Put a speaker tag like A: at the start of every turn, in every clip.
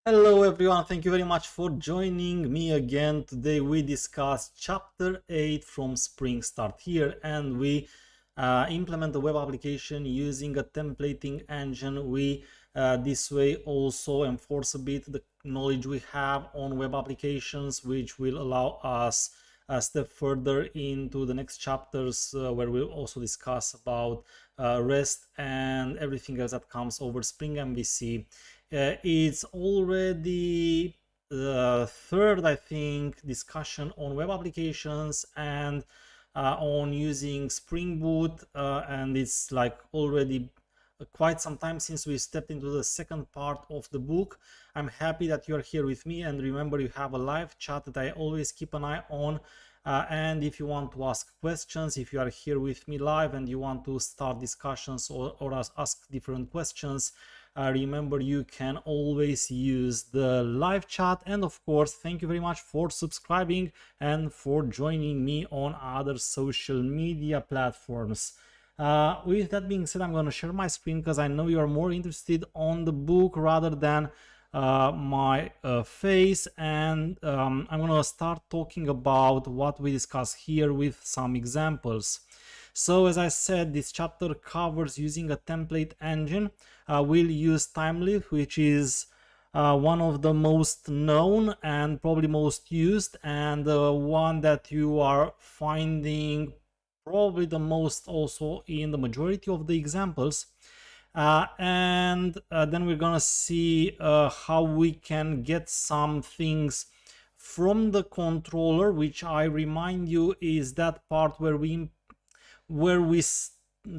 A: Hello everyone, thank you very much for joining me again. Today we discuss chapter 8 from Spring Start here, and we implement the web application using a templating engine. We this way also enforce a bit the knowledge we have on web applications, which will allow us a step further into the next chapters where we'll also discuss about REST and everything else that comes over Spring MVC. It's already the third, I think, discussion on web applications and on using Spring Boot, and it's like already quite some time since we stepped into the second part of the book. I'm happy that you're here with me, and remember, you have a live chat that I always keep an eye on. And if you want to ask questions, if you are here with me live and you want to start discussions or ask different questions, remember, you can always use the live chat. And of course, thank you very much for subscribing and for joining me on other social media platforms. With that being said, I'm going to share my screen because I know you are more interested on the book rather than my face, and I'm going to start talking about what we discuss here with some examples. So as I said, this chapter covers using a template engine. We'll use Timely, which is one of the most known and probably most used, and one that you are finding probably the most also in the majority of the examples. And then we're gonna see how we can get some things from the controller, which I remind you is that part where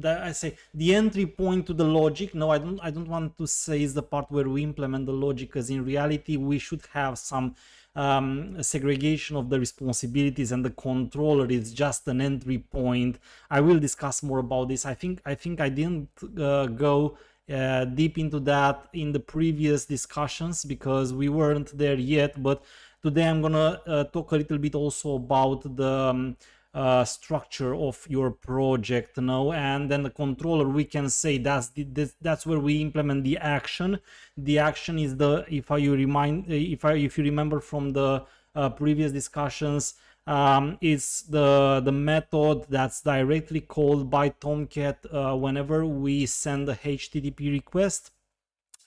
A: I say the entry point to the logic. No, I don't want to say is the part where we implement the logic, because in reality we should have some segregation of the responsibilities, and the controller is just an entry point. I will discuss more about this. I think I didn't go deep into that in the previous discussions because we weren't there yet, but today I'm gonna talk a little bit also about the structure of your project now, and then the controller, we can say that's where we implement the action. The action is the, if you remember from the previous discussions, it's the method that's directly called by Tomcat whenever we send a HTTP request,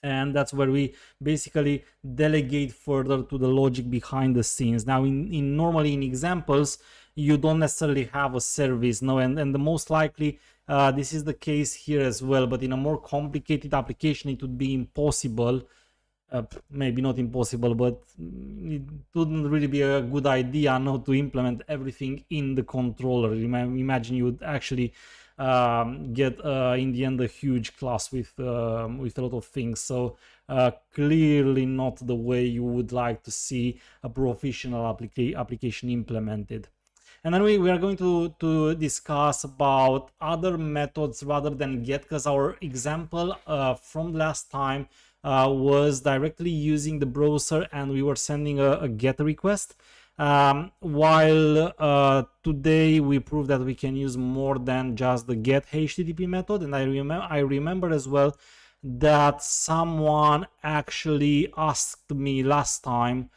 A: and that's where we basically delegate further to the logic behind the scenes. Now normally in examples you don't necessarily have a service, no, and the most likely this is the case here as well, but in a more complicated application it would be impossible. Maybe not impossible, but it wouldn't really be a good idea not to implement everything in the controller. Imagine you would actually get in the end a huge class with a lot of things. So clearly not the way you would like to see a professional application implemented. And then we are going to discuss about other methods rather than get, because our example from last time was directly using the browser, and we were sending a get request. While today we proved that we can use more than just the get HTTP method. And I remember as well that someone actually asked me last time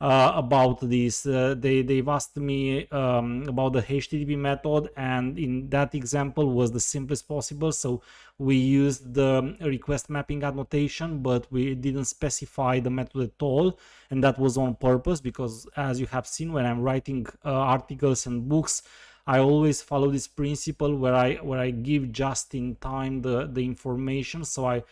A: about this. They've asked me about the HTTP method, and in that example was the simplest possible. So we used the request mapping annotation, but we didn't specify the method at all, and that was on purpose because, as you have seen, when I'm writing articles and books, I always follow this principle where I give just in time the information. So I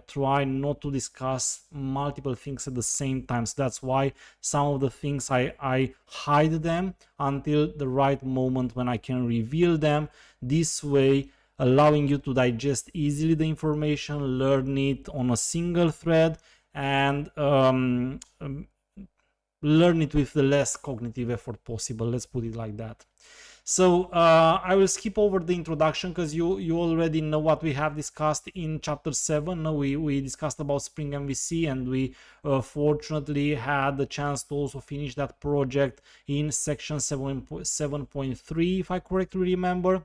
A: try not to discuss multiple things at the same time. So that's why some of the things I hide them until the right moment when I can reveal them. This way, allowing you to digest easily the information, learn it on a single thread, and learn it with the less cognitive effort possible. Let's put it like that. So I will skip over the introduction because you already know what we have discussed in chapter 7. No, we discussed about Spring MVC, and we fortunately had the chance to also finish that project in section 7.3, if I correctly remember.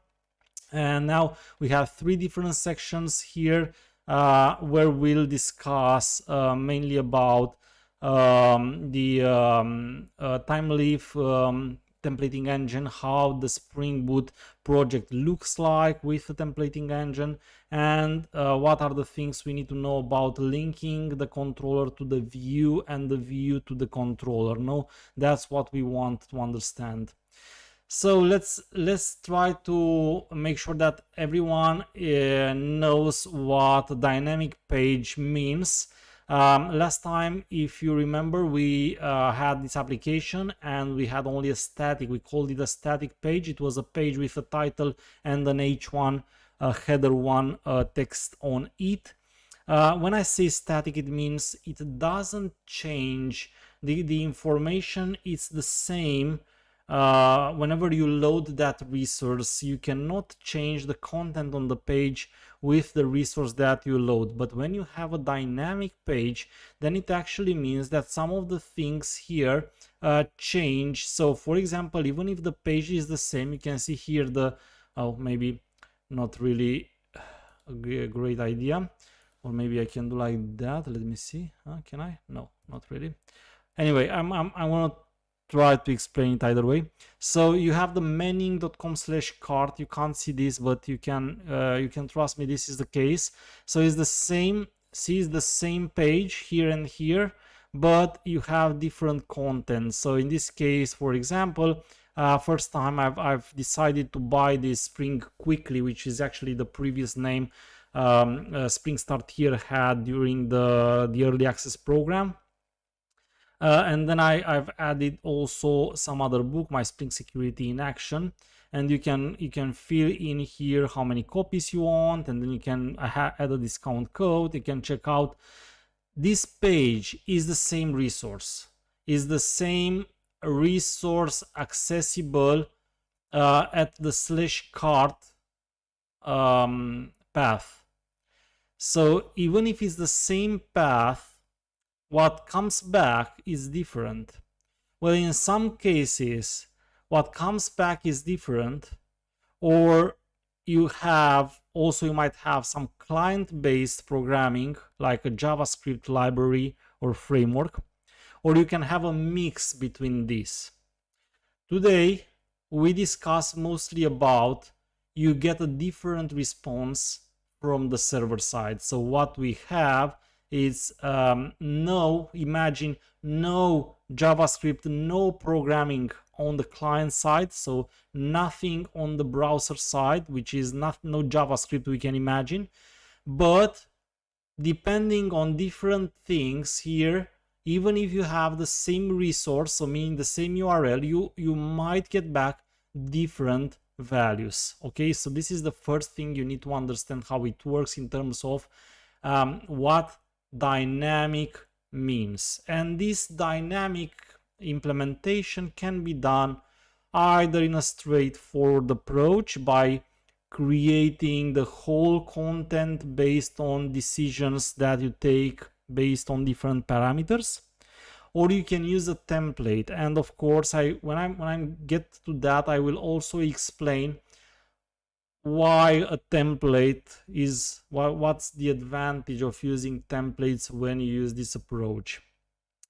A: And now we have 3 different sections here where we'll discuss mainly about Timeleaf templating engine, how the Spring Boot project looks like with the templating engine, and what are the things we need to know about linking the controller to the view and the view to the controller. No, that's what we want to understand. So let's try to make sure that everyone knows what dynamic page means. Last time, if you remember, we had this application and we had only a static. We called it a static page. It was a page with a title and an H1 header 1 text on it. When I say static, it means it doesn't change. The information is the same. Whenever you load that resource, you cannot change the content on the page with the resource that you load. But when you have a dynamic page, then it actually means that some of the things here change. So for example, even if the page is the same, you can see here the, oh, maybe not really a great idea, or maybe I can do like that. Let me see. Can I? No, not really. Anyway, I'm gonna try to explain it either way. So you have the manning.com/cart. You can't see this, but you can trust me, this is the case. So it's the same, see, it's the same page here and here, but you have different content. So in this case, for example, first time I've decided to buy this Spring Quickly, which is actually the previous name Spring Start here had during the early access program. And then I've added also some other book, my Spring Security in Action, and you can fill in here how many copies you want, and then you can add a discount code. You can check out. This page is the same resource, accessible at the /cart path. So even if it's the same path, what comes back is different. Well, in some cases, what comes back is different, or you might have some client-based programming like a JavaScript library or framework, or you can have a mix between these. Today, we discuss mostly about you get a different response from the server side. So what we have is imagine no JavaScript, no programming on the client side, so nothing on the browser side, which is no JavaScript we can imagine. But depending on different things here, even if you have the same resource, so meaning the same URL, you might get back different values. Okay, so this is the first thing you need to understand, how it works in terms of what dynamic means. And this dynamic implementation can be done either in a straightforward approach by creating the whole content based on decisions that you take based on different parameters, or you can use a template. And of course, when I get to that, I will also explain why a template is, what's the advantage of using templates when you use this approach,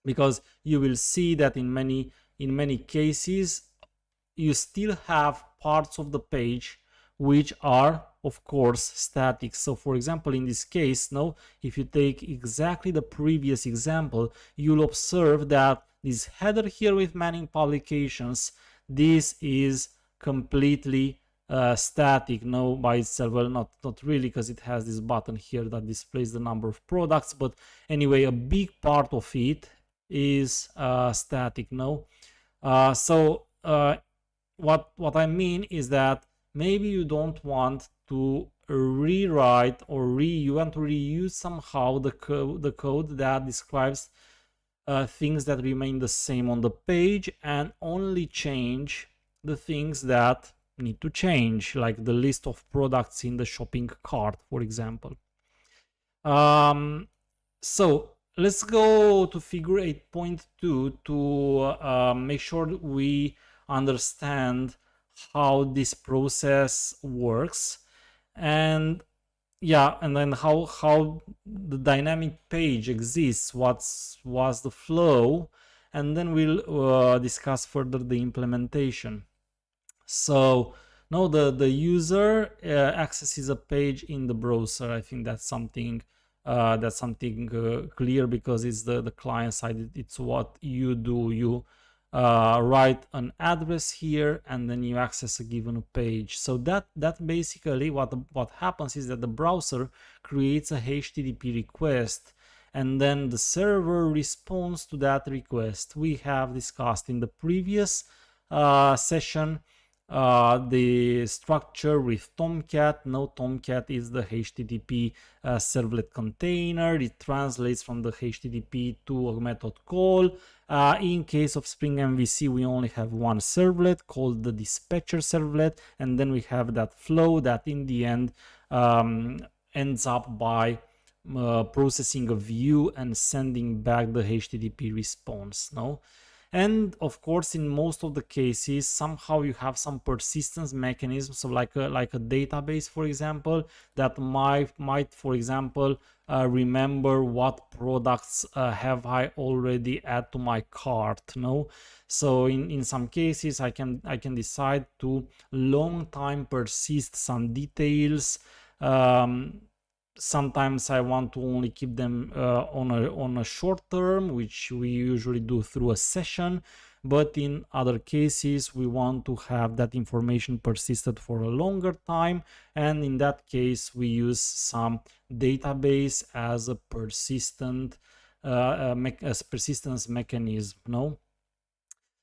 A: because you will see that in many cases you still have parts of the page which are of course static. So for example, in this case, now if you take exactly the previous example, you'll observe that this header here with Manning Publications, this is completely static now by itself. Well, not really, because it has this button here that displays the number of products, but anyway, a big part of it is static now. So what I mean is that maybe you don't want to rewrite or you want to reuse somehow the code that describes things that remain the same on the page, and only change the things that need to change, like the list of products in the shopping cart, for example. So let's go to figure 8.2 to make sure that we understand how this process works. And yeah, and then how the dynamic page exists, what's the flow, and then we'll discuss further the implementation. So now the user accesses a page in the browser. I think that's something clear, because it's the client side. It's what you do. You write an address here, and then you access a given page. So that basically what happens is that the browser creates a HTTP request, and then the server responds to that request. We have discussed in the previous session the structure with Tomcat. Now Tomcat is the HTTP servlet container. It translates from the HTTP to a method call. In case of Spring MVC, we only have one servlet called the dispatcher servlet, and then we have that flow that in the end ends up by processing a view and sending back the HTTP response. No? And of course, in most of the cases, somehow you have some persistence mechanism. So like a database, for example, that might for example remember what products have I already add to my cart. No, so in some cases I can decide to long time persist some details. Sometimes I want to only keep them on a short term, which we usually do through a session, but in other cases we want to have that information persisted for a longer time, and in that case we use some database as a persistence mechanism. No,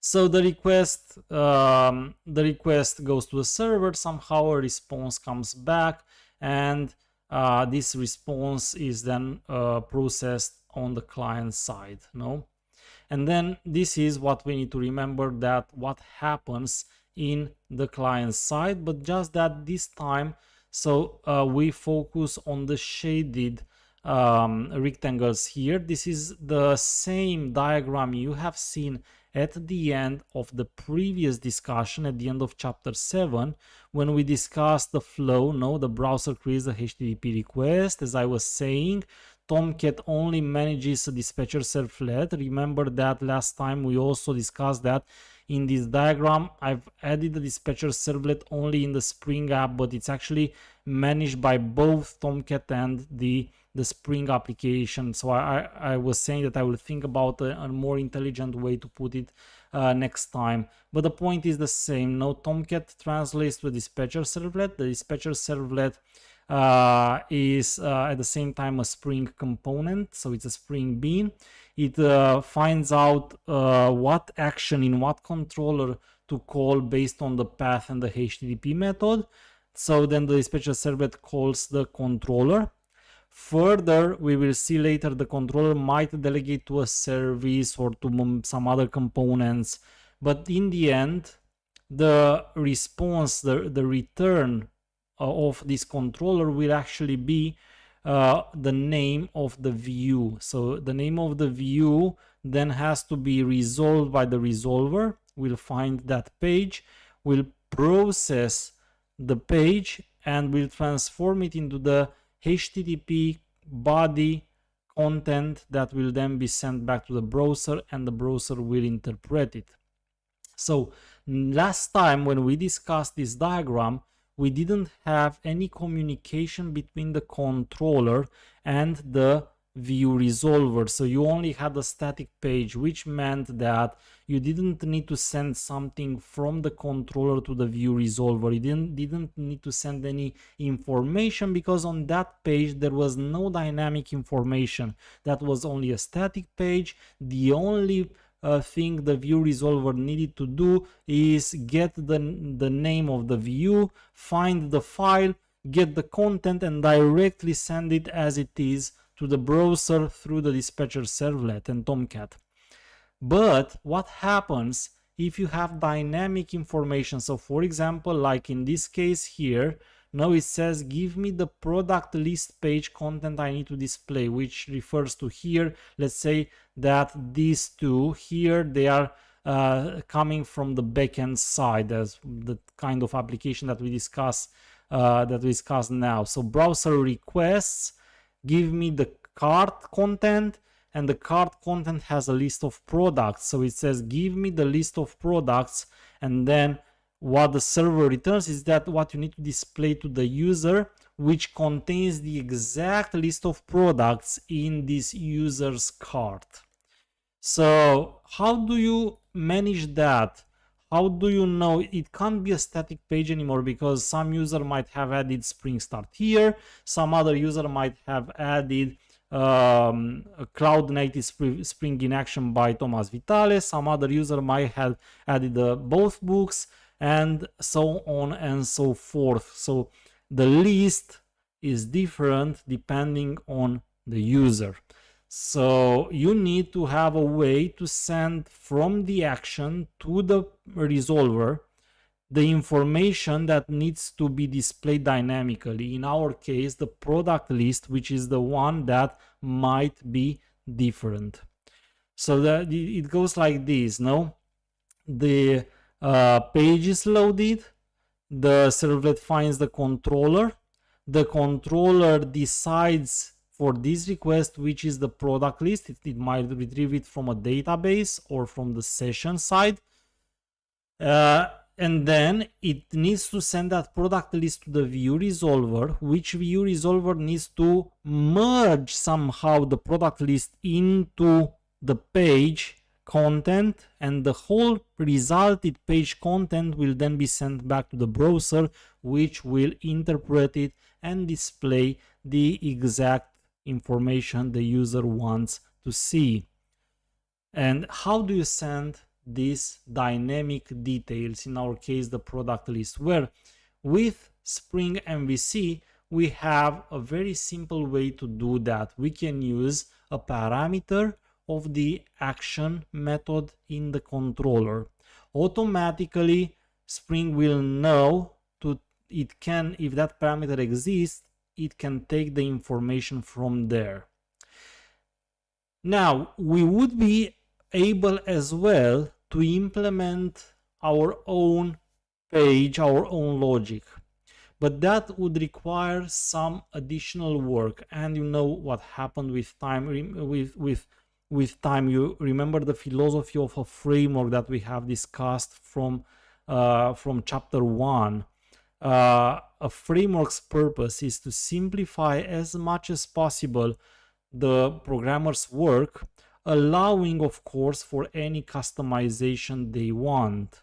A: so the request goes to the server. Somehow a response comes back, and this response is then processed on the client side. No, and then this is what we need to remember, that what happens in the client side, but just that this time, so we focus on the shaded rectangles here. This is the same diagram you have seen at the end of the previous discussion, at the end of chapter 7, when we discussed the flow. No, the browser creates the HTTP request. As I was saying, Tomcat only manages a dispatcher servlet. Remember that last time we also discussed that in this diagram I've added the dispatcher servlet only in the Spring app, but it's actually managed by both Tomcat and the Spring application. So I was saying that I will think about a more intelligent way to put it next time, but the point is the same. Now Tomcat translates to a dispatcher servlet. The dispatcher servlet is at the same time a Spring component, so it's a Spring bean. It finds out what action in what controller to call based on the path and the HTTP method. So then the dispatcher servlet calls the controller. Further, we will see later, the controller might delegate to a service or to some other components, but in the end the response, the return of this controller will actually be the name of the view. So the name of the view then has to be resolved by the resolver. We'll find that page, we'll process the page, and we'll transform it into the HTTP body content that will then be sent back to the browser, and the browser will interpret it. So last time when we discussed this diagram, we didn't have any communication between the controller and the view resolver. So you only had a static page, which meant that you didn't need to send something from the controller to the view resolver. You didn't need to send any information, because on that page there was no dynamic information. That was only a static page. The only thing the view resolver needed to do is get the name of the view, find the file, get the content, and directly send it as it is to the browser through the dispatcher servlet and Tomcat. But what happens if you have dynamic information? So for example, like in this case here, now it says give me the product list page content I need to display, which refers to here, let's say that these two here, they are coming from the backend side, as the kind of application that we discussed that we discussed now. So browser requests give me the cart content, and the cart content has a list of products. So it says give me the list of products, and then what the server returns is that what you need to display to the user, which contains the exact list of products in this user's cart. So how do you manage that? How do you know? It can't be a static page anymore, because some user might have added Spring Start here, some other user might have added a Cloud Native Spring in Action by Thomas Vitale, some other user might have added both books, and so on and so forth. So the list is different depending on the user. So you need to have a way to send from the action to the resolver the information that needs to be displayed dynamically. In our case, the product list, which is the one that might be different. So that it goes like this, no? The page is loaded, the servlet finds the controller decides for this request which is the product list. It might retrieve it from a database or from the session side, and then it needs to send that product list to the view resolver, which view resolver needs to merge somehow the product list into the page content, and the whole resulted page content will then be sent back to the browser, which will interpret it and display the exact information the user wants to see. And how do you send these dynamic details, in our case the product list? Where with Spring MVC we have a very simple way to do that. We can use a parameter of the action method in the controller. Automatically Spring will know it can, if that parameter exists, it can take the information from there. Now we would be able as well to implement our own page, our own logic, but that would require some additional work. And you know what happened with time. With time, you remember the philosophy of a framework that we have discussed from chapter 1. A framework's purpose is to simplify as much as possible the programmer's work, allowing of course for any customization they want.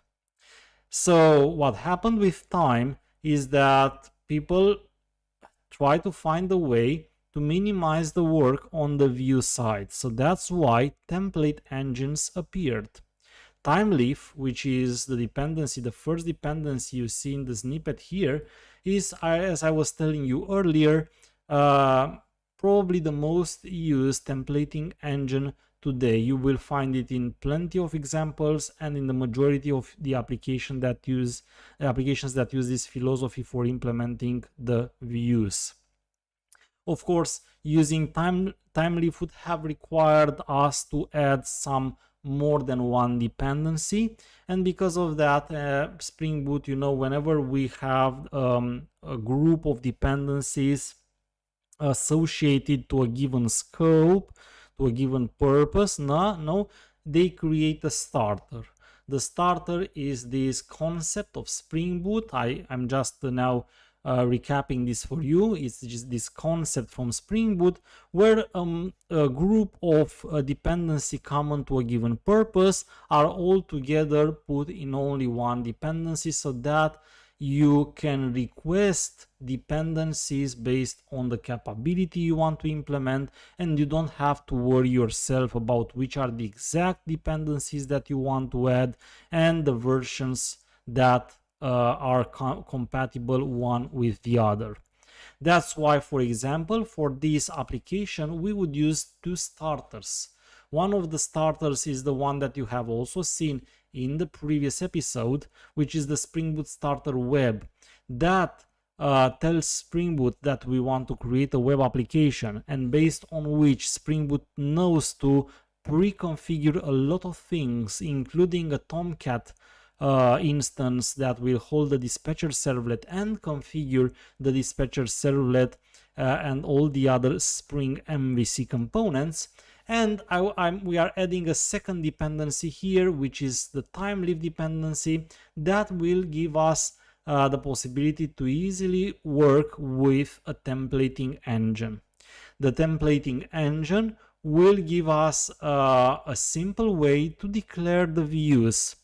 A: So what happened with time is that people try to find a way to minimize the work on the view side. So that's why template engines appeared. TimeLeaf, which is the dependency, the first dependency you see in the snippet here, is, as I was telling you earlier, probably the most used templating engine today. You will find it in plenty of examples and in the majority of the applications that use this philosophy for implementing the views. Of course, using TimeLeaf would have required us to add some more than one dependency, and because of that, Spring Boot, you know, whenever we have a group of dependencies associated to a given scope, to a given purpose, they create a starter. The starter is this concept of Spring Boot. I'm just now recapping this for you. It's just this concept from Spring Boot where a group of dependency common to a given purpose are all together put in only one dependency, so that you can request dependencies based on the capability you want to implement, and you don't have to worry yourself about which are the exact dependencies that you want to add and the versions that are compatible one with the other. That's why, for example, for this application we would use two starters. One of the starters is the one that you have also seen in the previous episode, which is the Spring Boot Starter Web. That tells Spring Boot that we want to create a web application, and based on which Spring Boot knows to pre-configure a lot of things, including a Tomcat instance that will hold the dispatcher servlet and configure the dispatcher servlet and all the other Spring MVC components. And we are adding a second dependency here, which is the time live dependency that will give us the possibility to easily work with a templating engine. The templating engine will give us a simple way to declare the views.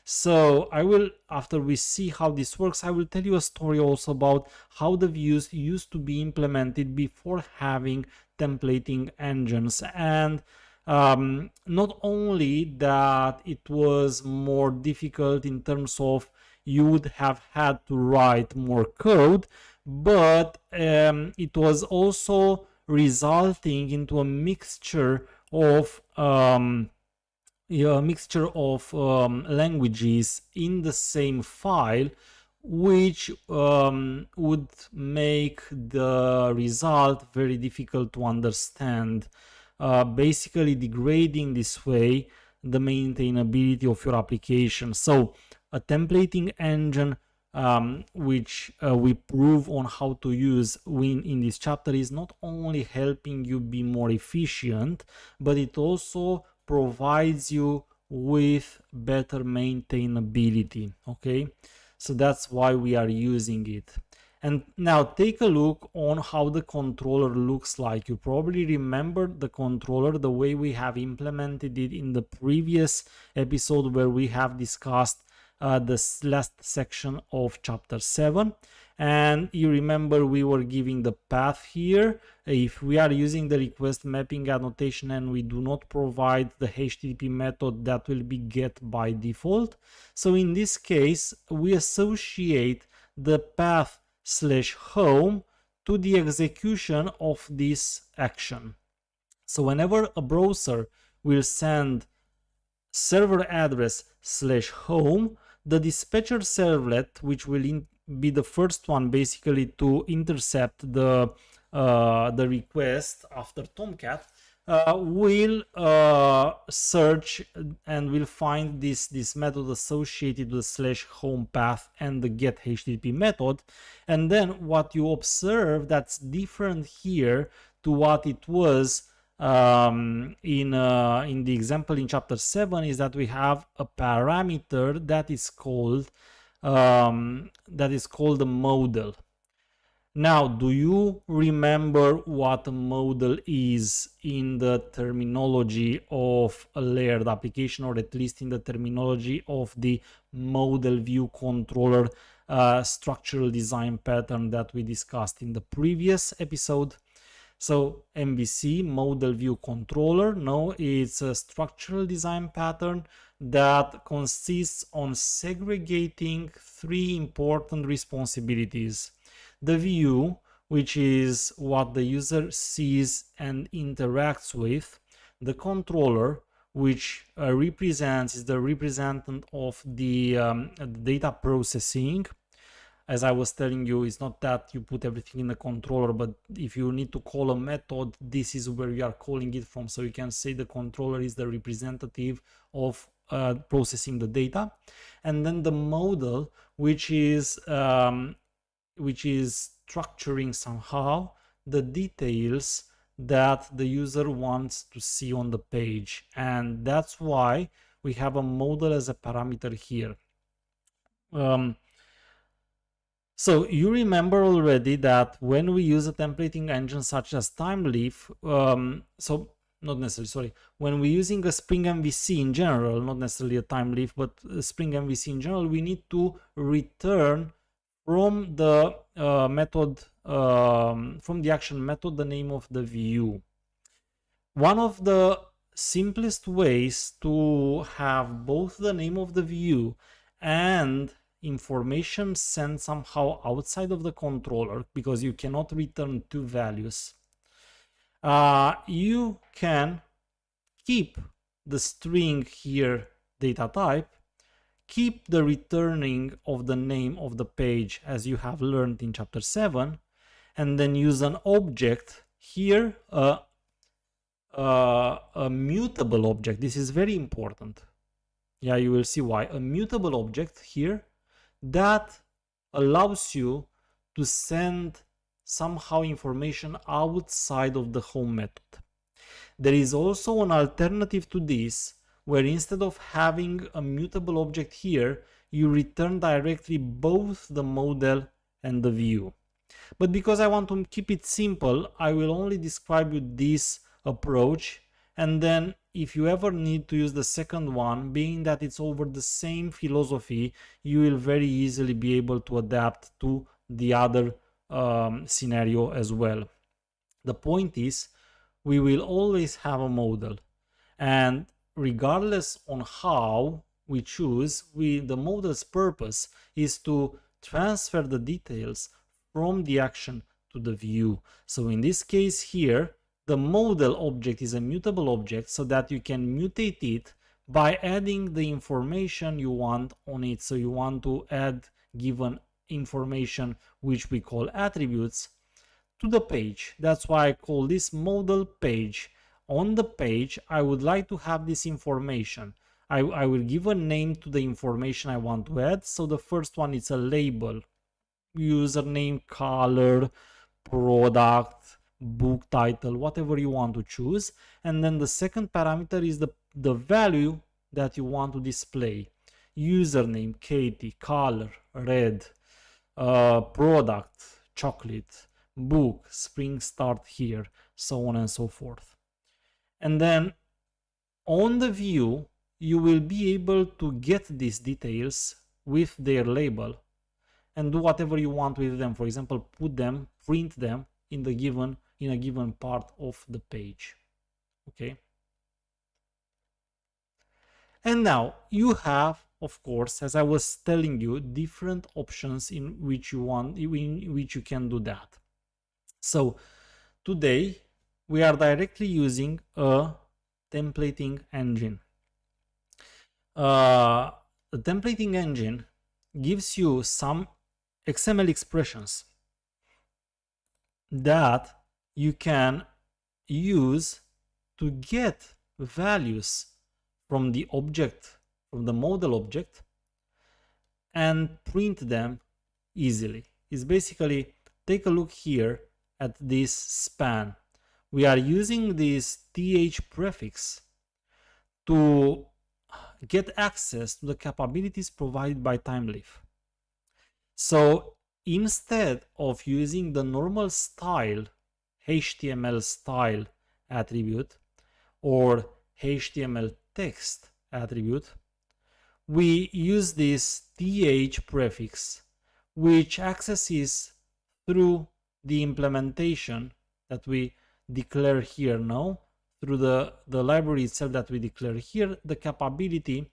A: So I will, after we see how this works, I will tell you a story also about how the views used to be implemented before having templating engines. And not only that it was more difficult in terms of you would have had to write more code, but it was also resulting into a mixture of languages in the same file, which would make the result very difficult to understand, basically degrading this way the maintainability of your application. So a templating engine, which we prove on how to use in this chapter, is not only helping you be more efficient, but it also provides you with better maintainability. Okay, so that's why we are using it. And now take a look on how the controller looks like. You probably remember the controller the way we have implemented it in the previous episode, where we have discussed the last section of chapter 7. And you remember we were giving the path here. If we are using the request mapping annotation and we do not provide the HTTP method, that will be get by default. So in this case, we associate the path /home to the execution of this action. So whenever a browser will send server address /home, the dispatcher servlet, which will be the first one basically to intercept the request after Tomcat, will search and will find this method associated with /home path and the get HTTP method. And then what you observe that's different here to what it was in the example in chapter 7 is that we have a parameter that is called a model. Now, do you remember what a model is in the terminology of a layered application, or at least in the terminology of the model view controller structural design pattern that we discussed in the previous episode? So MVC, model view controller, no, it's a structural design pattern that consists on segregating three important responsibilities. The view, which is what the user sees and interacts with. The controller, which is the representative of the data processing. As I was telling you, it's not that you put everything in the controller, but if you need to call a method, this is where you are calling it from. So you can say the controller is the representative of processing the data. And then the model, which is structuring somehow the details that the user wants to see on the page. And that's why we have a model as a parameter here. So you remember already that when we use a templating engine such as TimeLeaf, when we're using a Spring MVC in general, not necessarily a TimeLeaf, but a Spring MVC in general, we need to return from the from the action method, the name of the view. One of the simplest ways to have both the name of the view and information sent somehow outside of the controller, because you cannot return two values, you can keep the string here data type, keep the returning of the name of the page as you have learned in chapter 7, and then use an object here, a mutable object. This is very important. Yeah, you will see why. A mutable object here that allows you to send somehow information outside of the home method. There is also an alternative to this, where instead of having a mutable object here, you return directly both the model and the view. But because I want to keep it simple, I will only describe you this approach, and then if you ever need to use the second one, being that it's over the same philosophy, you will very easily be able to adapt to the other scenario as well. The point is, we will always have a model, and regardless on how we choose, the model's purpose is to transfer the details from the action to the view. So in this case here, the model object is a mutable object so that you can mutate it by adding the information you want on it. So you want to add given information, which we call attributes, to the page. That's why I call this model page. On the page, I would like to have this information. I will give a name to the information I want to add. So the first one is a label, username, color, product, book title, whatever you want to choose. And then the second parameter is the value that you want to display. Username, Katie, color, red, product, chocolate, book, spring start here, so on and so forth. And then on the view, you will be able to get these details with their label and do whatever you want with them. For example, put them, print them in a given part of the page. Okay. And now you have, of course, as I was telling you, different options in which you can do that. So today we are directly using a templating engine. The templating engine gives you some XML expressions that you can use to get values from the object, from the model object, and print them easily. It's basically, take a look here at this span. We are using this th prefix to get access to the capabilities provided by TimeLeaf. So instead of using the normal style, HTML style attribute or HTML text attribute, we use this th prefix, which accesses through the implementation that we declare here now, through the library itself that we declare here, the capability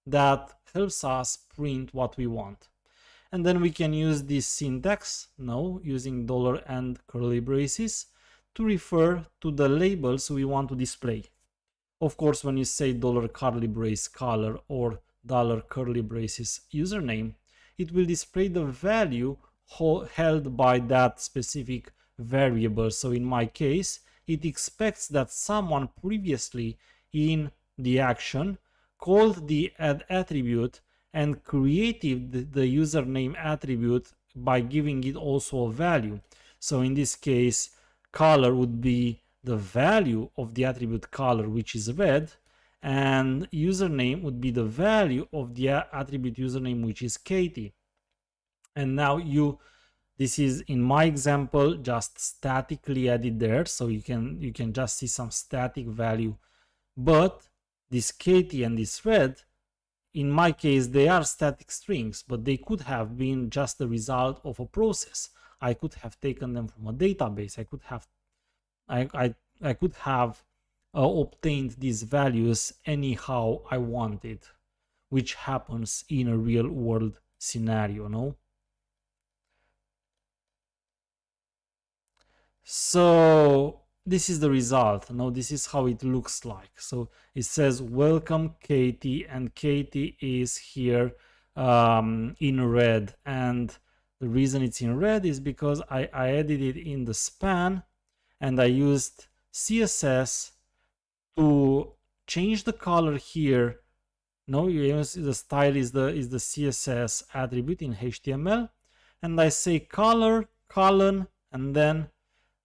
A: that helps us print what we want. And then we can use this syntax now using $ and curly braces to refer to the labels we want to display. Of course, when you say $ curly brace color or $ curly braces username, it will display the value held by that specific variable. So in my case, it expects that someone previously in the action called the add attribute and created the username attribute by giving it also a value. So in this case, color would be the value of the attribute color, which is red, and username would be the value of the attribute username, which is Katie. And now this is in my example just statically added there, so you can just see some static value. But this Katie and this red, in my case, they are static strings, but they could have been just the result of a process. I could have taken them from a database. I could have obtained these values anyhow I wanted, which happens in a real world scenario, no? So this is the result. Now this is how it looks like. So it says welcome Katie, and Katie is here in red, and the reason it's in red is because I added it in the span, and I used CSS to change the color here No, you see the style is the CSS attribute in HTML, and I say color colon, and then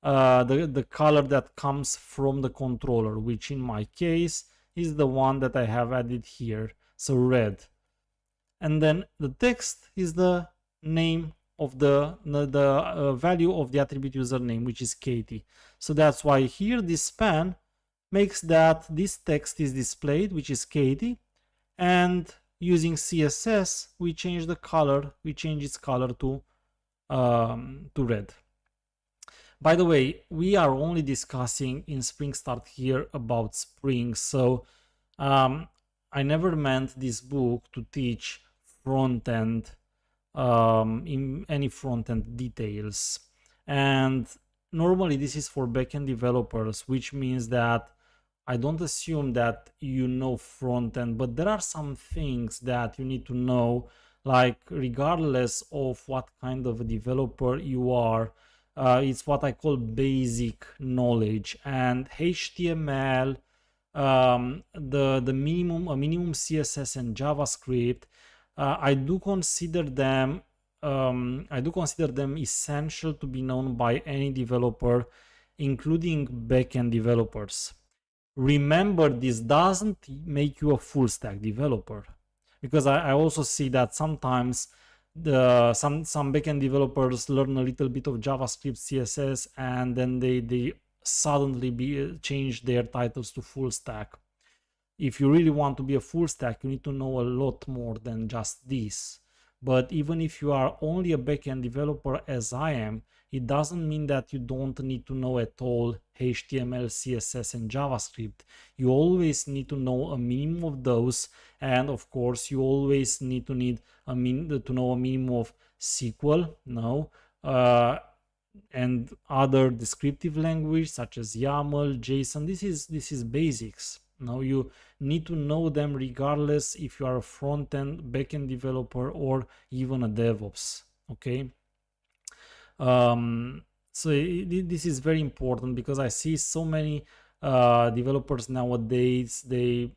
A: the color that comes from the controller, which in my case is the one that I have added here, so red. And then the text is the name of the value of the attribute username, which is Katie. So that's why here this span makes that this text is displayed, which is Katie, and using CSS we change the color, we change its color to red. By the way, we are only discussing in Spring Start here about Spring, so I never meant this book to teach front-end in any front-end details, and normally this is for backend developers, which means that I don't assume that you know front-end, but there are some things that you need to know, like regardless of what kind of a developer you are, it's what I call basic knowledge. And HTML, the minimum CSS and JavaScript, I do consider them essential to be known by any developer, including backend developers. Remember, this doesn't make you a full stack developer, because I also see that sometimes some backend developers learn a little bit of JavaScript, CSS, and then they suddenly change their titles to full stack. If you really want to be a full stack, you need to know a lot more than just this. But even if you are only a backend developer, as I am, it doesn't mean that you don't need to know at all HTML, CSS, and JavaScript. You always need to know a minimum of those, and of course, you always need to know a minimum of SQL, and other descriptive language such as YAML, JSON. This is basics. Now you need to know them regardless if you are a front-end, back-end developer, or even a DevOps. Okay. So this is very important, because I see so many developers nowadays, they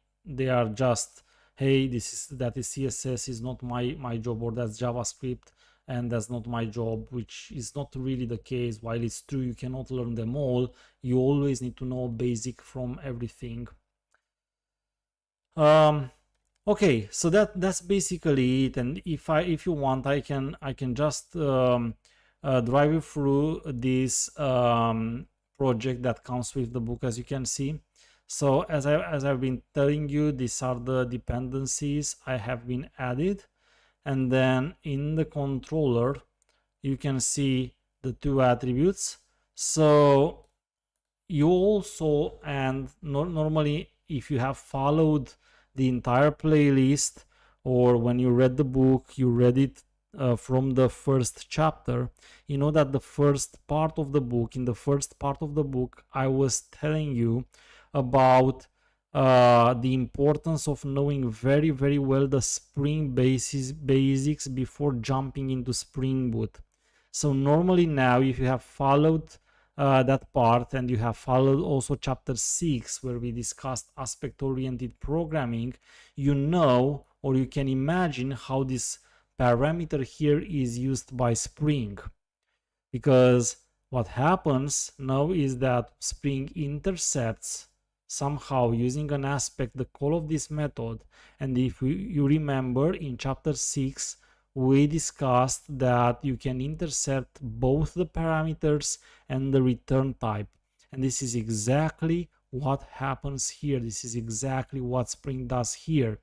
A: are just, hey, that is CSS is not my job, or that's JavaScript and that's not my job, which is not really the case. While it's true you cannot learn them all, you always need to know basic from everything. Okay, so that's basically it. And if you want, I can just drive you through this project that comes with the book, as you can see. So as I've been telling you, these are the dependencies I have been added, and then in the controller you can see the two attributes. So you also, and normally if you have followed the entire playlist, or when you read the book, you read it from the first chapter, you know that in the first part of the book I was telling you about the importance of knowing very, very well the Spring basics before jumping into Spring Boot. So normally now, if you have followed that part, and you have followed also chapter 6 where we discussed aspect-oriented programming, you know, or you can imagine how this parameter here is used by Spring. Because what happens now is that Spring intercepts somehow using an aspect the call of this method. And if you remember, in chapter 6 we discussed that you can intercept both the parameters and the return type, and this is exactly what happens here. This is exactly what Spring does here.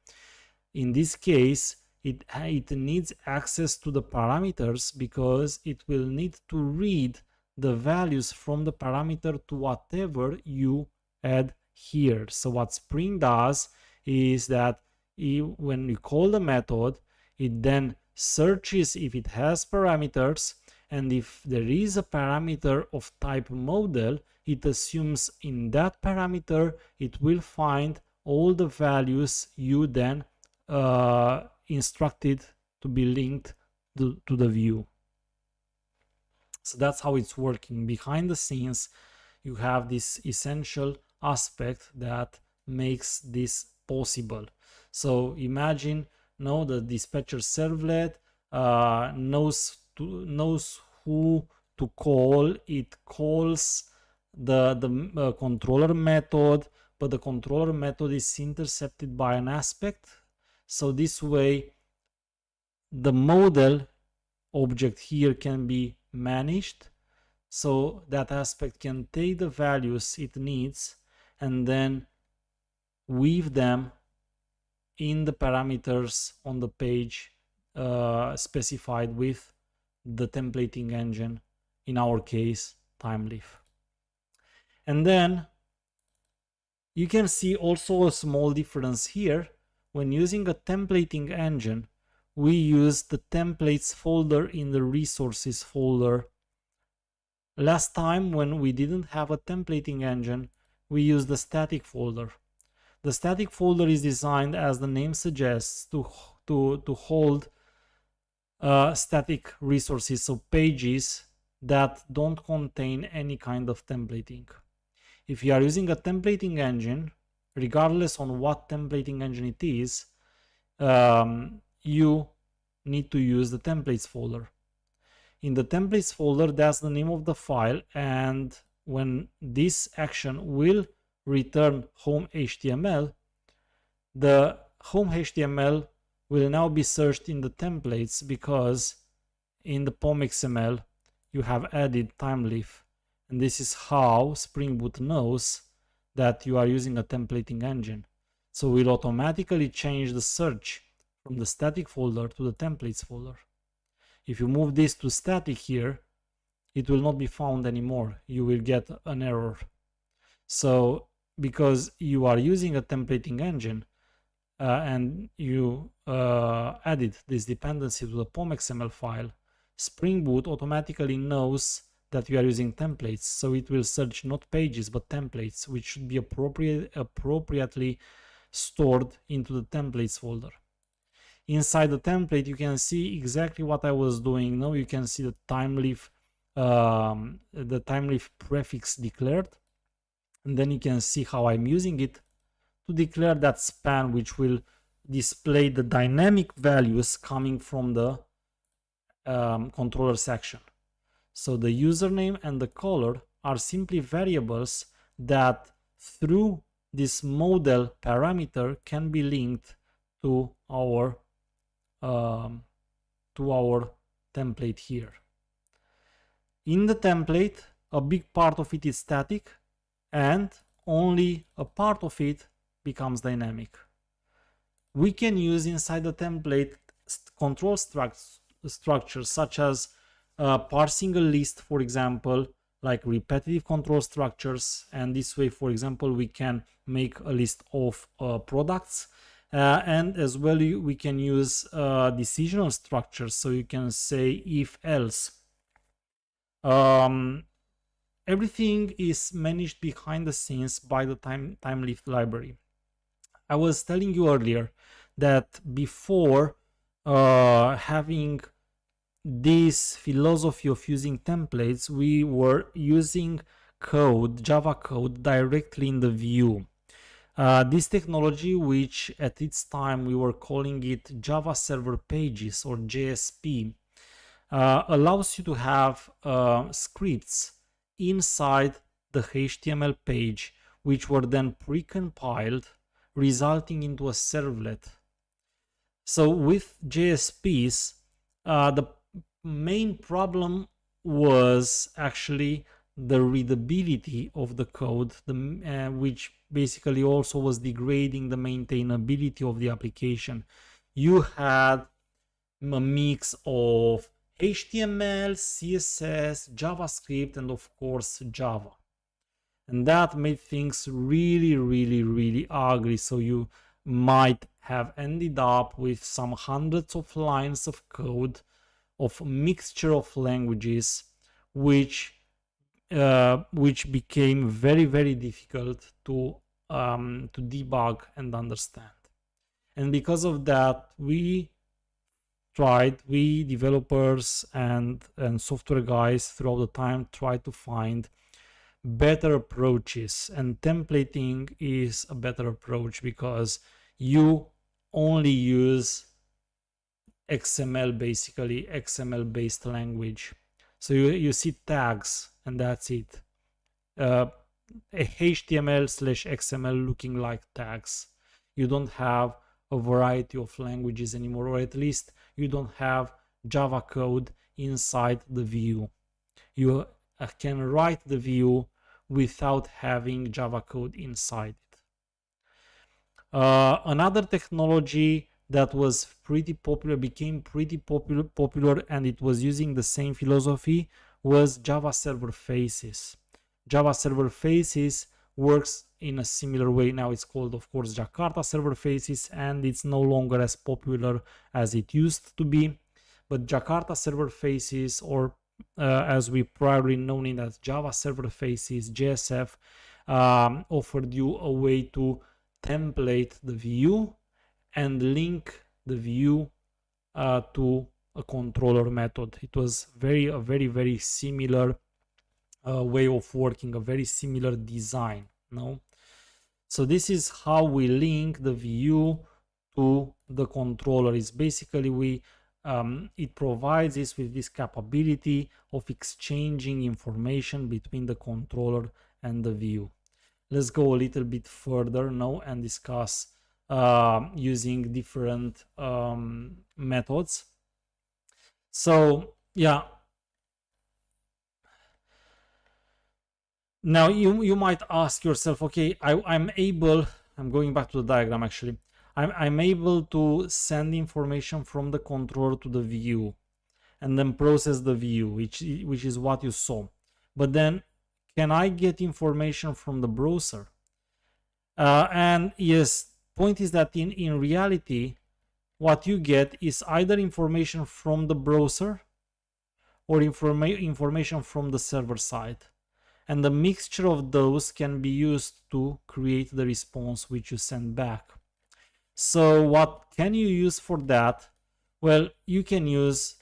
A: In this case, it needs access to the parameters, because it will need to read the values from the parameter to whatever you add here. So what Spring does is that when you call the method, it then searches if it has parameters, and if there is a parameter of type model, it assumes in that parameter it will find all the values you then instructed to be linked to the view. So that's how it's working. Behind the scenes you have this essential aspect that makes this possible. So imagine now the dispatcher servlet knows who to call. It calls the controller method, but the controller method is intercepted by an aspect. So this way the model object here can be managed, so that aspect can take the values it needs and then weave them in the parameters on the page specified with the templating engine, in our case TimeLeaf. And then you can see also a small difference here. When using a templating engine, we use the templates folder in the resources folder. Last time, when we didn't have a templating engine, we used the static folder. The static folder is designed, as the name suggests, to hold static resources, so pages that don't contain any kind of templating. If you are using a templating engine, regardless on what templating engine it is, you need to use the templates folder. In the templates folder, that's the name of the file, and when this action will return home HTML, the home HTML will now be searched in the templates, because in the POM XML you have added TimeLeaf, and this is how Spring Boot knows that you are using a templating engine. So we'll automatically change the search from the static folder to the templates folder. If you move this to static here, it will not be found anymore. You will get an error. So because you are using a templating engine and you added this dependency to the POM XML file, Spring Boot automatically knows that you are using templates, so it will search not pages but templates, which should be appropriately stored into the templates folder. Inside the template, you can see exactly what I was doing. Now you can see the TimeLeaf prefix declared, and then you can see how I'm using it to declare that span, which will display the dynamic values coming from the controller section. So the username and the color are simply variables that through this model parameter can be linked to our template here. In the template, a big part of it is static and only a part of it becomes dynamic. We can use inside the template control structures such as parsing a list, for example, like repetitive control structures, and this way, for example, we can make a list of products, and as well we can use decisional structures, so you can say if else. Everything is managed behind the scenes by the TimeLeaf library. I was telling you earlier that before having this philosophy of using templates, we were using code, Java code, directly in the view. This technology, which at its time we were calling it Java Server Pages or JSP, allows you to have scripts inside the HTML page, which were then precompiled, resulting into a servlet. So with JSPs, the main problem was actually the readability of the code, which basically also was degrading the maintainability of the application. You had a mix of HTML, CSS, JavaScript, and of course Java. And that made things really ugly. So you might have ended up with some hundreds of lines of code of a mixture of languages, which became very difficult to debug and understand. And because of that, we developers and software guys throughout the time tried to find better approaches, and templating is a better approach because you only use XML, basically XML based language. So you see tags and that's it. A HTML/XML looking like tags. You don't have a variety of languages anymore, or at least you don't have Java code inside the view. You can write the view without having Java code inside it. Another technology that was pretty popular, became pretty popular, and it was using the same philosophy, was Java Server Faces. Java Server Faces works in a similar way. Now it's called, of course, Jakarta Server Faces, and it's no longer as popular as it used to be. But Jakarta Server Faces, or as we priorly known it as Java Server Faces, JSF, offered you a way to template the view and link the view to a controller method. It was a very similar way of working, a very similar design. No, so this is how we link the view to the controller. Is basically it provides us with this capability of exchanging information between the controller and the view. Let's go a little bit further now and discuss using different methods. So yeah, now you might ask yourself, okay, I'm going back to the diagram actually. I'm able to send information from the controller to the view and then process the view, which is what you saw. But then, can I get information from the browser? And yes, point is that in reality, what you get is either information from the browser or information from the server side. And the mixture of those can be used to create the response which you send back. So what can you use for that? Well, you can use,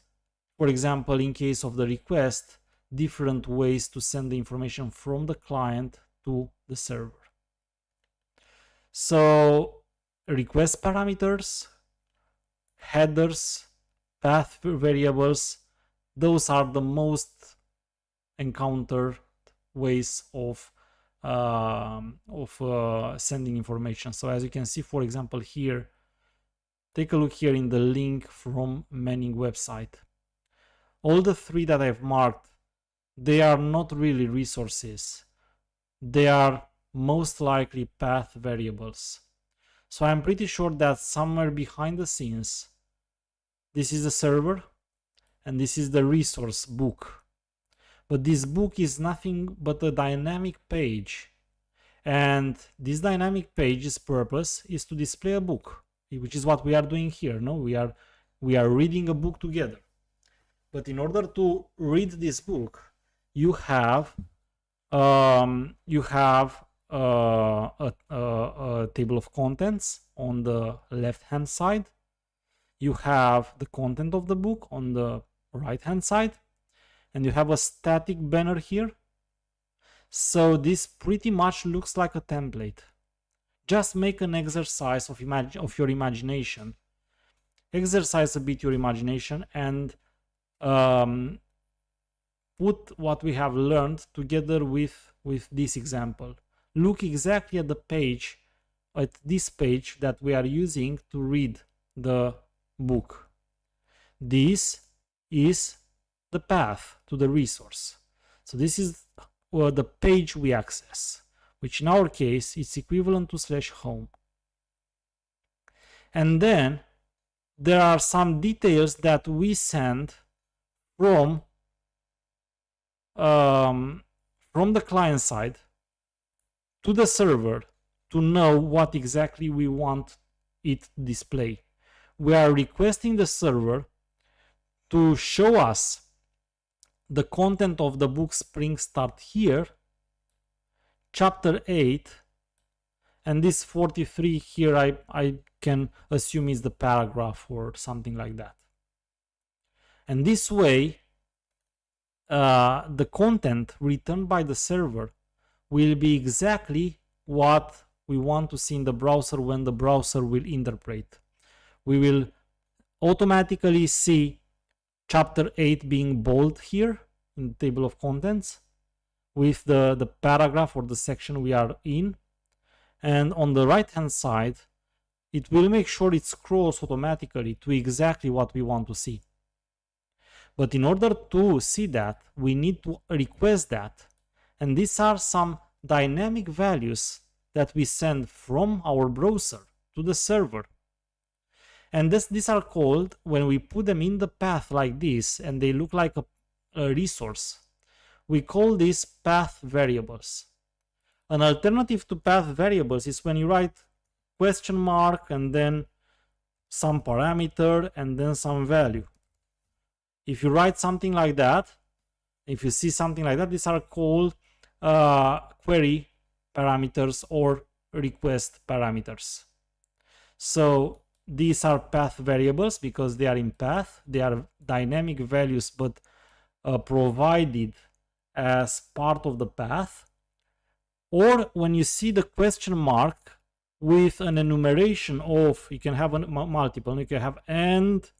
A: for example, in case of the request, different ways to send the information from the client to the server. So request parameters, headers, path variables, those are the most encountered ways of sending information. So as you can see, for example, here, take a look here in the link from Manning website. All the three that I've marked, they are not really resources. They are most likely path variables. So I'm pretty sure that somewhere behind the scenes, this is the server and this is the resource book. But this book is nothing but a dynamic page. And this dynamic page's purpose is to display a book, which is what we are doing here. No, we are reading a book together. But in order to read this book, you have a table of contents on the left hand side. You have the content of the book on the right hand side, and you have a static banner here. So this pretty much looks like a template. Just make an exercise of your imagination. Exercise a bit your imagination and put what we have learned together with this example. Look exactly at the page, at this page that we are using to read the book. This is the path to the resource. So this is the page we access, which in our case is equivalent to /home. And then there are some details that we send from the client side to the server to know what exactly we want it to display. We are requesting the server to show us the content of the book Spring Start here, chapter 8, and this 43 here I can assume is the paragraph or something like that. And this way, the content returned by the server will be exactly what we want to see in the browser when the browser will interpret. we will automatically see chapter 8 being bold here in the table of contents with the paragraph or the section we are in. And on the right hand side, it will make sure it scrolls automatically to exactly what we want to see. But in order to see that, we need to request that. And these are some dynamic values that we send from our browser to the server. And these are called, when we put them in the path like this, and they look like a resource, we call these path variables. An alternative to path variables is when you write question mark and then some parameter and then some value. If you write something like that, if you see something like that, these are called query parameters or request parameters. So these are path variables because they are in path. They are dynamic values, but provided as part of the path. Or when you see the question mark with an enumeration of, you can have a multiple, you can have and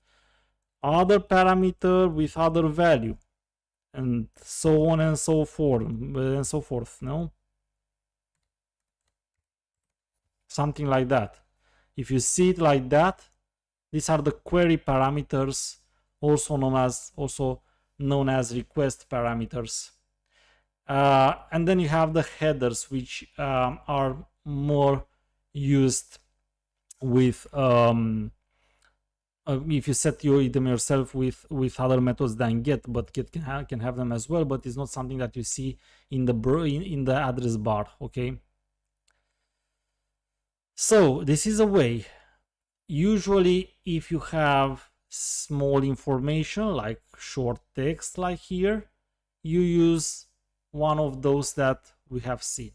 A: other parameter with other value, and so on and so forth, no? Something like that. If you see it like that, these are the query parameters, also known as request parameters. And then you have the headers, which are more used with if you set them yourself with other methods than get, but get can have them as well, but it's not something that you see in the address bar. Okay, so this is a way. Usually if you have small information like short text like here, you use one of those that we have seen.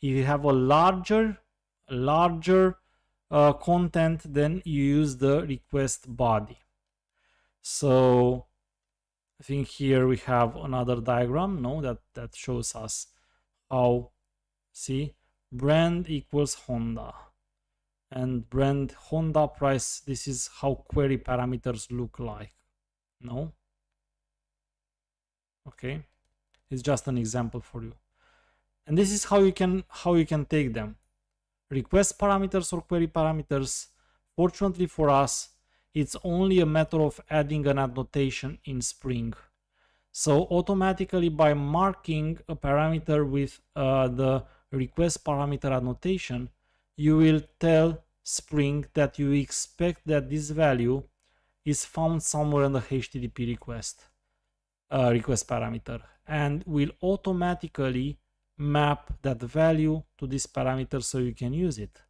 A: If you have a larger content, then you use the request body. So I think here we have another diagram, no, that shows us how, see, brand equals Honda, and brand Honda price. This is how query parameters look like, no? Okay, it's just an example for you, and this is how you can take them. Request parameters or query parameters, fortunately for us, it's only a matter of adding an annotation in Spring. So automatically, by marking a parameter with the request parameter annotation, you will tell Spring that you expect that this value is found somewhere in the HTTP request parameter, and will automatically map that value to this parameter so you can use it.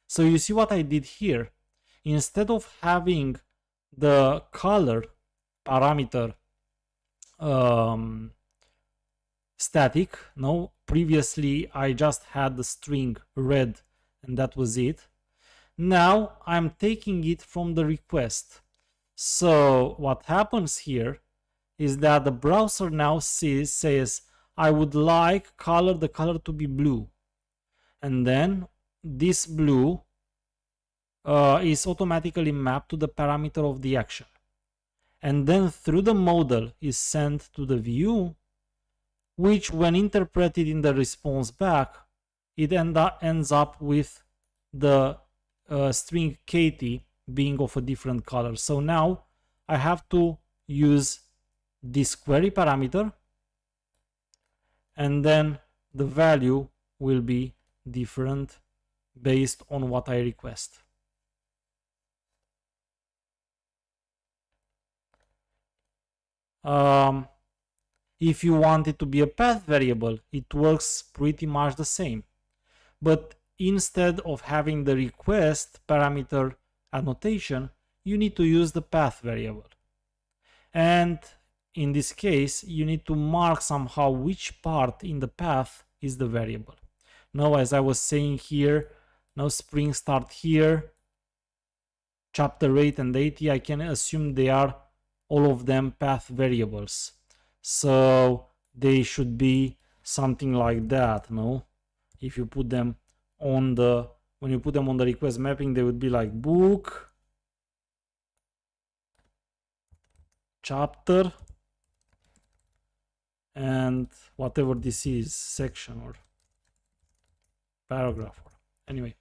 A: So you see what I did here. Instead of having the color parameter static, no, previously I just had the string red and that was it. Now I'm taking it from the request. So what happens here is that the browser now says I would like the color to be blue, and then this blue is automatically mapped to the parameter of the action, and then through the model is sent to the view, which when interpreted in the response back, it ends up with the string Katie being of a different color. So now I have to use this query parameter, and then the value will be different based on what I request. If you want it to be a path variable, it works pretty much the same. But instead of having the request parameter annotation, you need to use the path variable. And in this case, you need to mark somehow which part in the path is the variable. Now, as I was saying here, now Spring Start here, chapter 8 and 80, I can assume they are all of them path variables. So they should be something like that, no? If you put them on the, when you put them on the request mapping, they would be like book, chapter and whatever this is, section or paragraph, or anyway.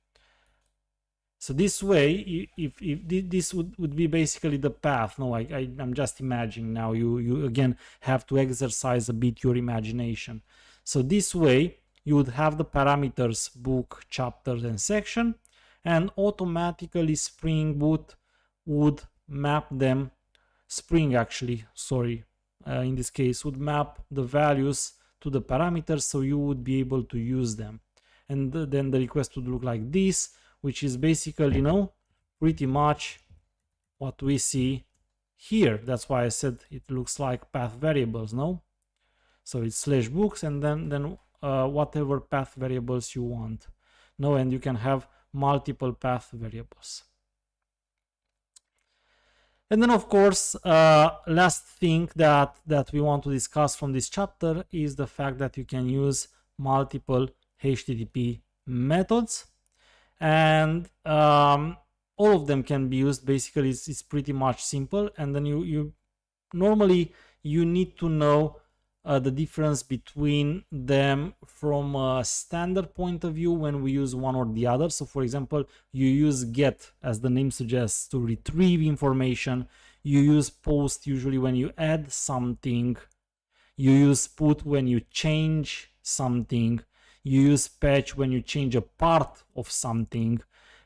A: So this way, if this would be basically the path. No, I'm just imagining now. You again have to exercise a bit your imagination. So this way you would have the parameters book, chapter, and section, and automatically Spring Boot would map them. Spring actually, sorry, in this case would map the values to the parameters, so you would be able to use them. And then the request would look like this, which is basically, you know, pretty much what we see here. That's why I said it looks like path variables, no? So it's /books and then whatever path variables you want. No, and you can have multiple path variables. And then of course, last thing that we want to discuss from this chapter is the fact that you can use multiple HTTP methods. And all of them can be used. Basically it's pretty much simple, and then you normally you need to know the difference between them from a standard point of view when we use one or the other. So for example, you use get, as the name suggests, to retrieve information. You use post usually when you add something. You use put when you change something. You use patch when you change a part of something,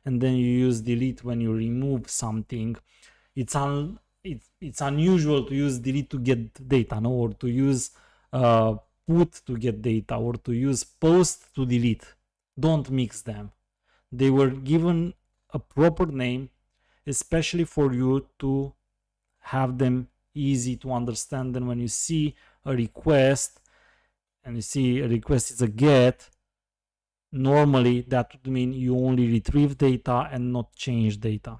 A: and then you use delete when you remove something. It's unusual to use delete to get data, no? Or to use put to get data, or to use post to delete. Don't mix them. They were given a proper name, especially for you to have them easy to understand. And when you see a request, and you see a request is a get, normally that would mean you only retrieve data and not change data.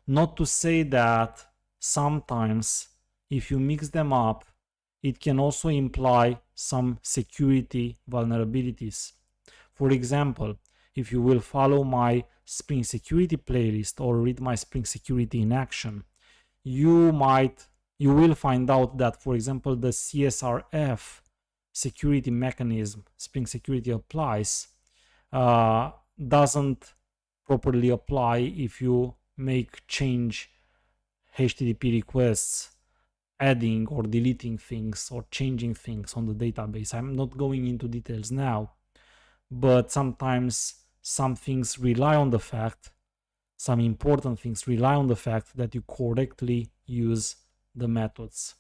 A: Not to say that sometimes if you mix them up, it can also imply some security vulnerabilities. For example, if you will follow my Spring Security playlist or read my Spring Security in action, you will find out that, for example, the CSRF security mechanism Spring Security applies doesn't properly apply if you make change HTTP requests, adding or deleting things or changing things on the database. I'm not going into details now, but sometimes some things rely on the fact, some important things rely on the fact that you correctly use the methods.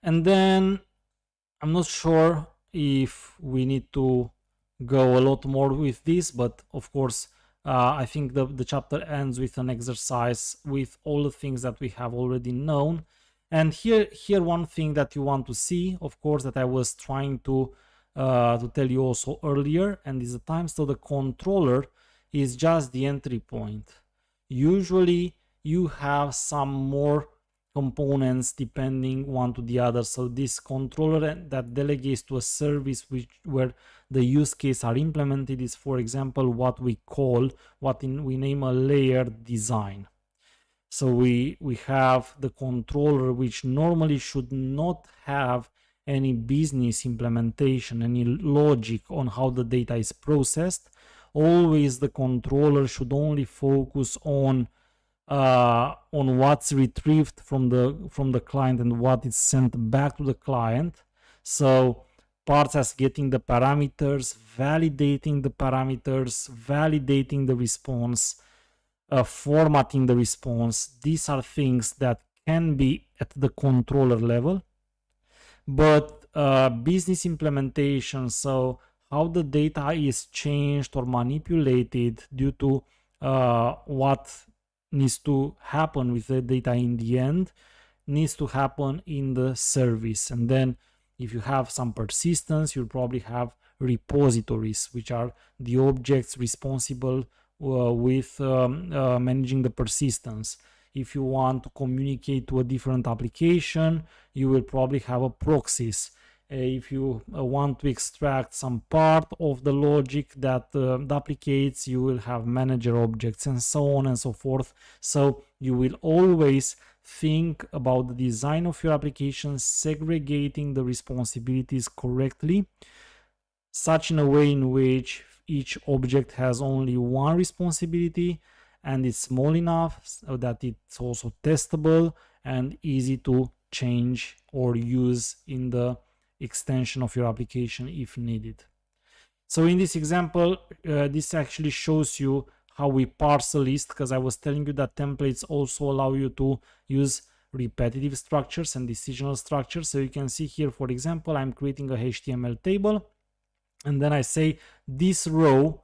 A: And then I'm not sure if we need to go a lot more with this, but of course I think the chapter ends with an exercise with all the things that we have already known. And here one thing that you want to see, of course, that I was trying to tell you also earlier, and is the time. So the controller is just the entry point. Usually you have some more components depending one to the other. So this controller that delegates to a service where the use case are implemented is, for example, what we call, we name a layer design. So we have the controller, which normally should not have any business implementation, any logic on how the data is processed. Always the controller should only focus on what's retrieved from the client and what is sent back to the client. So parts as getting the parameters, validating the parameters, validating the response, formatting the response. These are things that can be at the controller level, but business implementation, so how the data is changed or manipulated due to what needs to happen with the data in the end, needs to happen in the service. And then if you have some persistence, you'll probably have repositories, which are the objects responsible with managing the persistence. If you want to communicate to a different application, you will probably have a proxies. if you want to extract some part of the logic that duplicates, you will have manager objects and so on and so forth. So you will always think about the design of your application, segregating the responsibilities correctly, such in a way in which each object has only one responsibility and it's small enough so that it's also testable and easy to change or use in the extension of your application if needed. So in this example, this actually shows you how we parse a list, because I was telling you that templates also allow you to use repetitive structures and decisional structures. So you can see here, for example, I'm creating a HTML table, and then I say this row,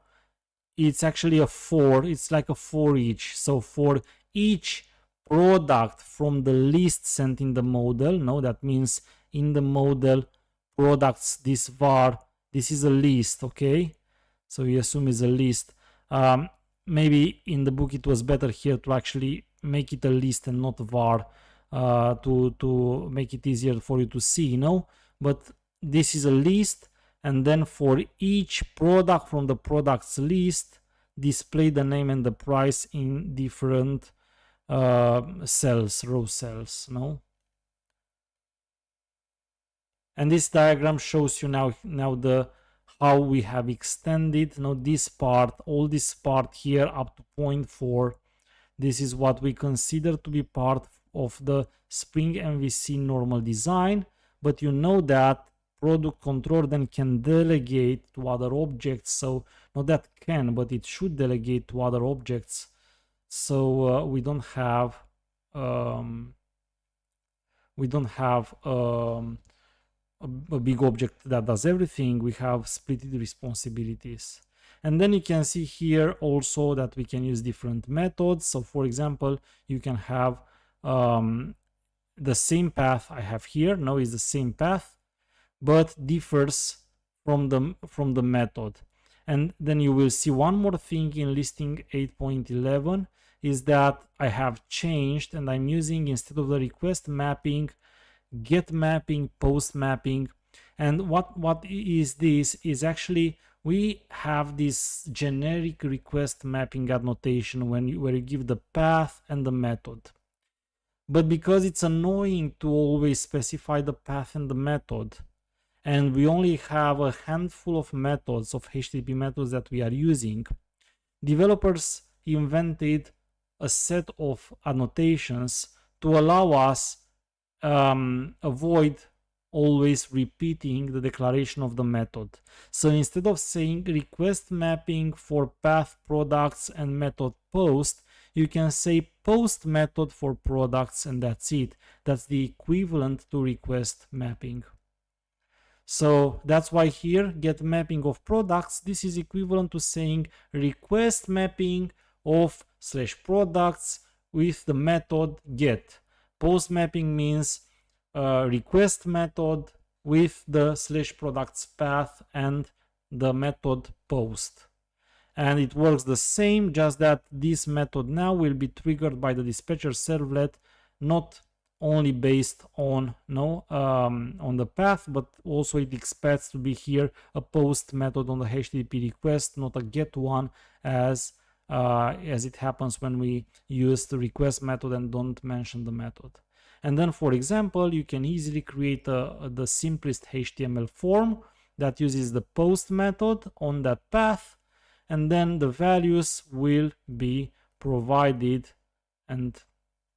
A: it's actually a for, it's like a for each. So for each product from the list sent in the model, no, that means in the model products, this var, this is a list, okay? So we assume is a list. Maybe in the book it was better here to actually make it a list and not var, to make it easier for you to see, you know? But this is a list, and then for each product from the products list, display the name and the price in different cells, row cells, no? And this diagram shows you now the how we have extended, you know, this part, all this part here up to point 4. This is what we consider to be part of the Spring MVC normal design, but you know that product controller then can delegate to other objects. So not that can, but it should delegate to other objects. So we don't have a big object that does everything. We have splitted responsibilities. And then you can see here also that we can use different methods. So for example, you can have the same path I have here. Now is the same path, but differs from the method. And then you will see one more thing in listing 8.11 is that I have changed, and I'm using, instead of the request mapping, get mapping, post mapping. And what is this is actually, we have this generic request mapping annotation where you give the path and the method. But because it's annoying to always specify the path and the method, and we only have a handful of methods, of HTTP methods that we are using, developers invented a set of annotations to allow us avoid always repeating the declaration of the method. So instead of saying request mapping for path products and method post, you can say post method for products, and that's it. That's the equivalent to request mapping. So that's why here, get mapping of products, this is equivalent to saying request mapping of /products with the method get. Post mapping means request method with the /products path and the method post. And it works the same, just that this method now will be triggered by the dispatcher servlet, not only based on on the path, but also it expects to be here a post method on the HTTP request, not a get one, as it happens when we use the request method and don't mention the method. And then, for example, you can easily create the simplest HTML form that uses the post method on that path, and then the values will be provided. And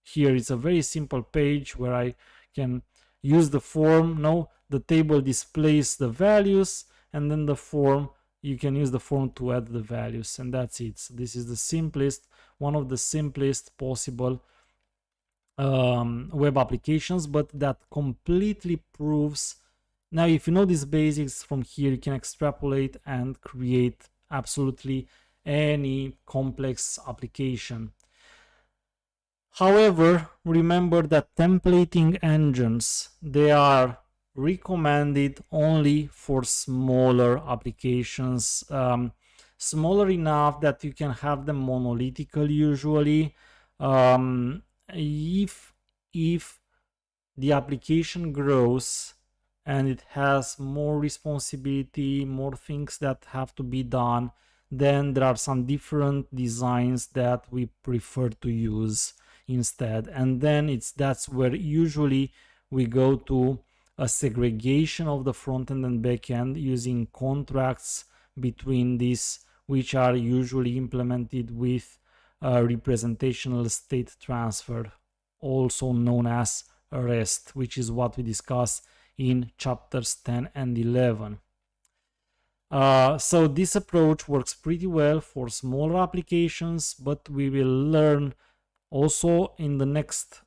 A: here it's a very simple page where I can use the form. Now the table displays the values, and then the form, you can use the form to add the values, and that's it. So this is the simplest, one of the simplest possible web applications, but that completely proves. Now if you know these basics, from here you can extrapolate and create absolutely any complex application. However, remember that templating engines, they are recommended only for smaller applications, smaller enough that you can have them monolithical usually. If the application grows and it has more responsibility, more things that have to be done, then there are some different designs that we prefer to use instead. And then that's where usually we go to a segregation of the front end and back end using contracts between these, which are usually implemented with representational state transfer, also known as REST, which is what we discuss in chapters 10 and 11. So this approach works pretty well for smaller applications, but we will learn also in the next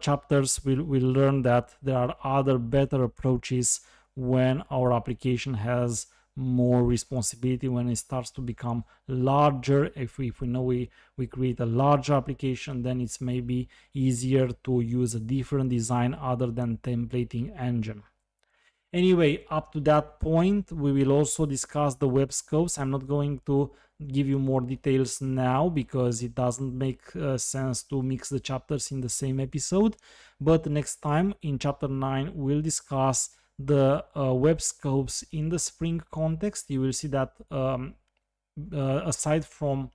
A: chapters, we'll learn that there are other better approaches when our application has more responsibility, when it starts to become larger. If we know we create a larger application, then it's maybe easier to use a different design other than templating engine. Anyway, up to that point, we will also discuss the web scopes. I'm not going to give you more details now because it doesn't make sense to mix the chapters in the same episode. But next time in chapter 9, we'll discuss the web scopes in the Spring context. You will see that aside from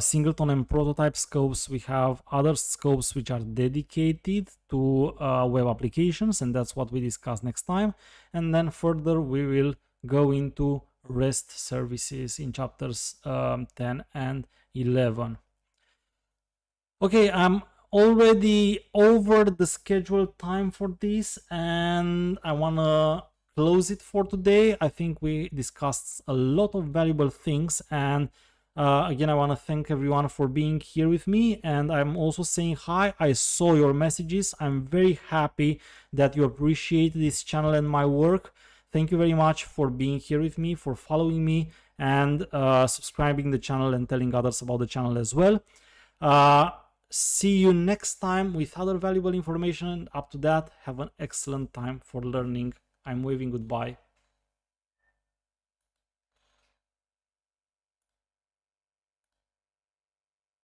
A: singleton and prototype scopes, we have other scopes which are dedicated to web applications, and that's what we discuss next time. And then further we will go into REST services in chapters 10 and 11. Okay, I'm already over the scheduled time for this, and I want to close it for today. I think we discussed a lot of valuable things, and again, I want to thank everyone for being here with me, and I'm also saying hi. I saw your messages. I'm very happy that you appreciate this channel and my work. Thank you very much for being here with me, for following me, and subscribing the channel and telling others about the channel as well. See you next time with other valuable information. Up to that, have an excellent time for learning. I'm waving goodbye.